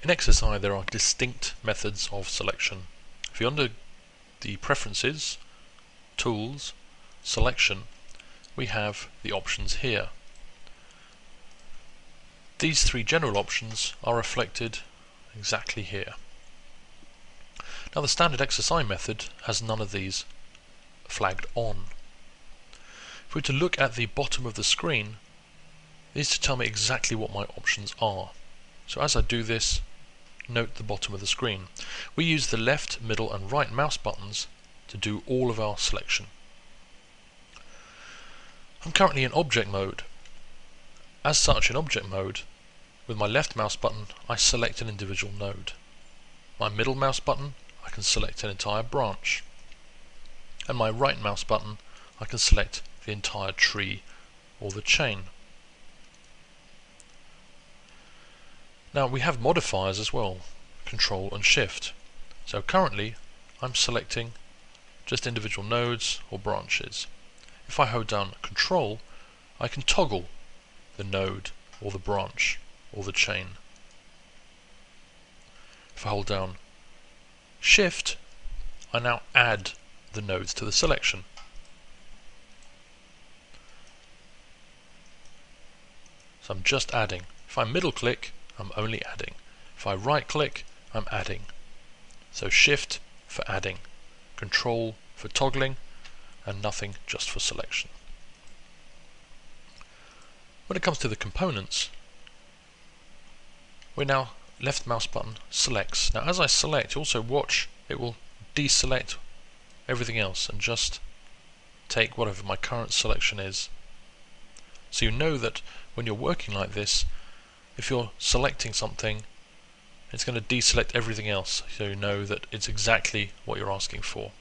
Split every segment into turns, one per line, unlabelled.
In XSI there are distinct methods of selection. If you're under the Preferences, Tools, Selection, we have the options here. These three general options are reflected exactly here. Now the standard XSI method has none of these flagged on. If we were to look at the bottom of the screen, it needs to tell me exactly what my options are. So as I do this, note the bottom of the screen. We use the left, middle and right mouse buttons to do all of our selection. I'm currently in object mode. As such, in object mode, with my left mouse button I select an individual node. My middle mouse button I can select an entire branch, and my right mouse button I can select the entire tree or the chain. Now we have modifiers as well, Control and Shift. So currently I'm selecting just individual nodes or branches. If I hold down Control, I can toggle the node or the branch or the chain. If I hold down Shift, I now add the nodes to the selection. So I'm just adding. If I middle click, I'm only adding. If I right click, I'm adding. So Shift for adding, Control for toggling, and nothing just for selection. When it comes to the components, we're now left mouse button selects. Now as I select, also watch, it will deselect everything else and just take whatever my current selection is. So you know that when you're working like this, if you're selecting something, it's going to deselect everything else, so you know that it's exactly what you're asking for.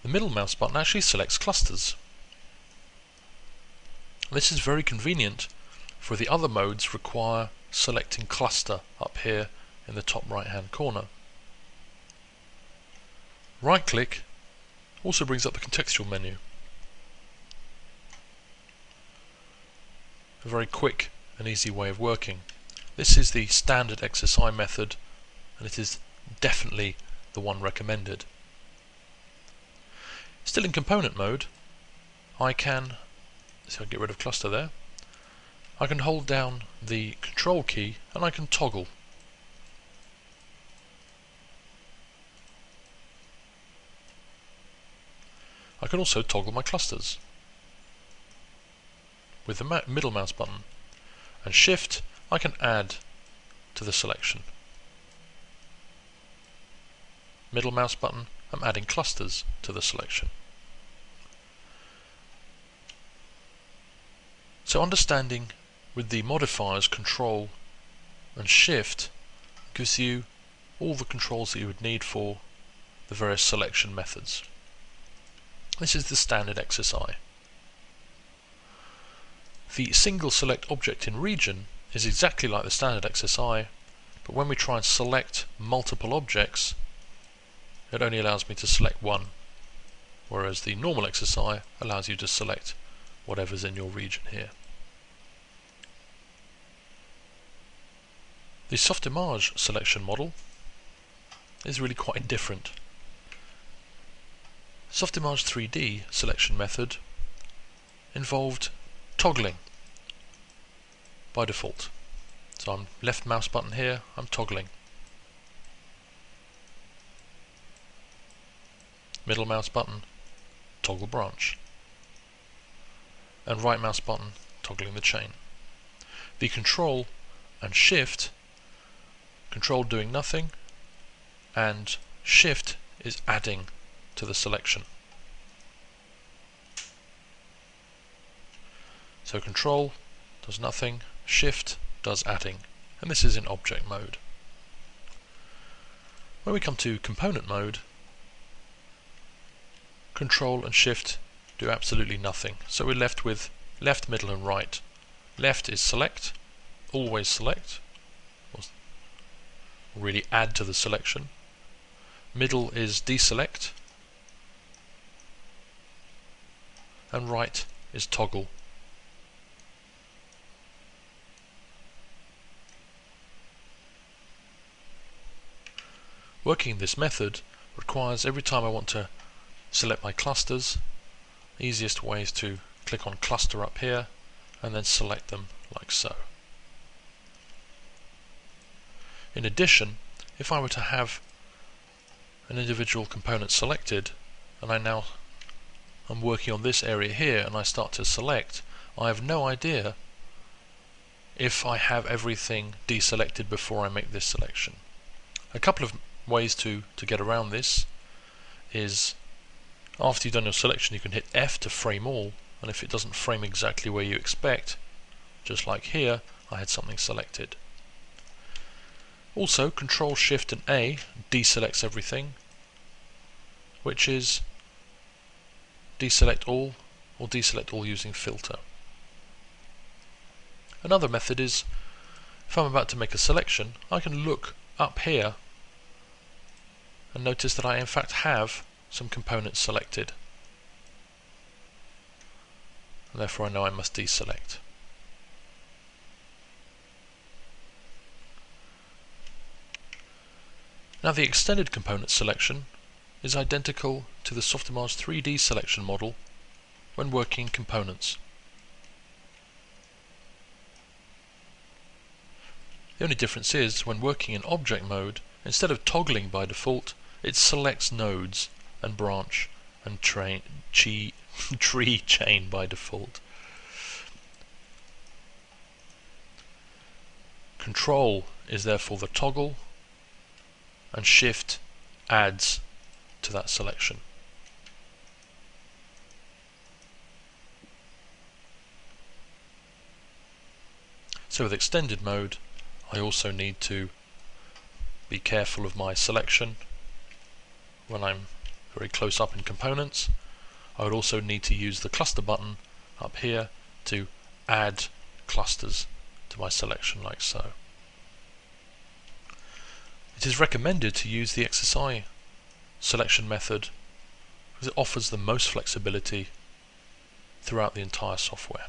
The middle mouse button actually selects clusters. This is very convenient, for the other modes require selecting cluster up here in the top right hand corner. Right click also brings up the contextual menu. A very quick and easy way of working. This is the standard XSI method, and it is definitely the one recommended. Still in component mode, I can, so I'll get rid of cluster there, I can hold down the Control key and I can toggle. I can also toggle my clusters with the middle mouse button, and Shift I can add to the selection. Middle mouse button, I'm adding clusters to the selection. So understanding with the modifiers Control and Shift gives you all the controls that you would need for the various selection methods. This is the standard XSI. The single select object in region is exactly like the standard XSI, but when we try and select multiple objects, it only allows me to select one, whereas the normal XSI allows you to select whatever's in your region here. The Softimage selection model is really quite different. Softimage 3D selection method involved toggling by default. So I'm left mouse button here, I'm toggling. Middle mouse button, toggle branch. And right mouse button, toggling the chain. The Control and Shift, Control doing nothing, and Shift is adding to the selection. So Control does nothing, Shift does adding, and this is in object mode. When we come to component mode, Control and Shift do absolutely nothing. So we're left with left, middle and right. Left is select, always select, or really add to the selection. Middle is deselect, and right is toggle. Working this method requires every time I want to select my clusters, the easiest way is to click on cluster up here and then select them like so. In addition, if I were to have an individual component selected and I'm working on this area here and I start to select, I have no idea if I have everything deselected before I make this selection. A couple of ways to get around this is, after you've done your selection, you can hit F to frame all, and if it doesn't frame exactly where you expect, just like here, I had something selected. Also, Control Shift and A deselects everything, which is deselect all or deselect all using filter. Another method is, if I'm about to make a selection, I can look up here and notice that I in fact have some components selected, and therefore I know I must deselect. Now the extended component selection is identical to the Softimage 3D selection model when working components. The only difference is, when working in object mode, instead of toggling by default, it selects nodes and branch and tree chain by default. Control is therefore the toggle, and Shift adds to that selection. So with extended mode, I also need to be careful of my selection when I'm very close up in components. I would also need to use the cluster button up here to add clusters to my selection like so. It is recommended to use the XSI selection method because it offers the most flexibility throughout the entire software.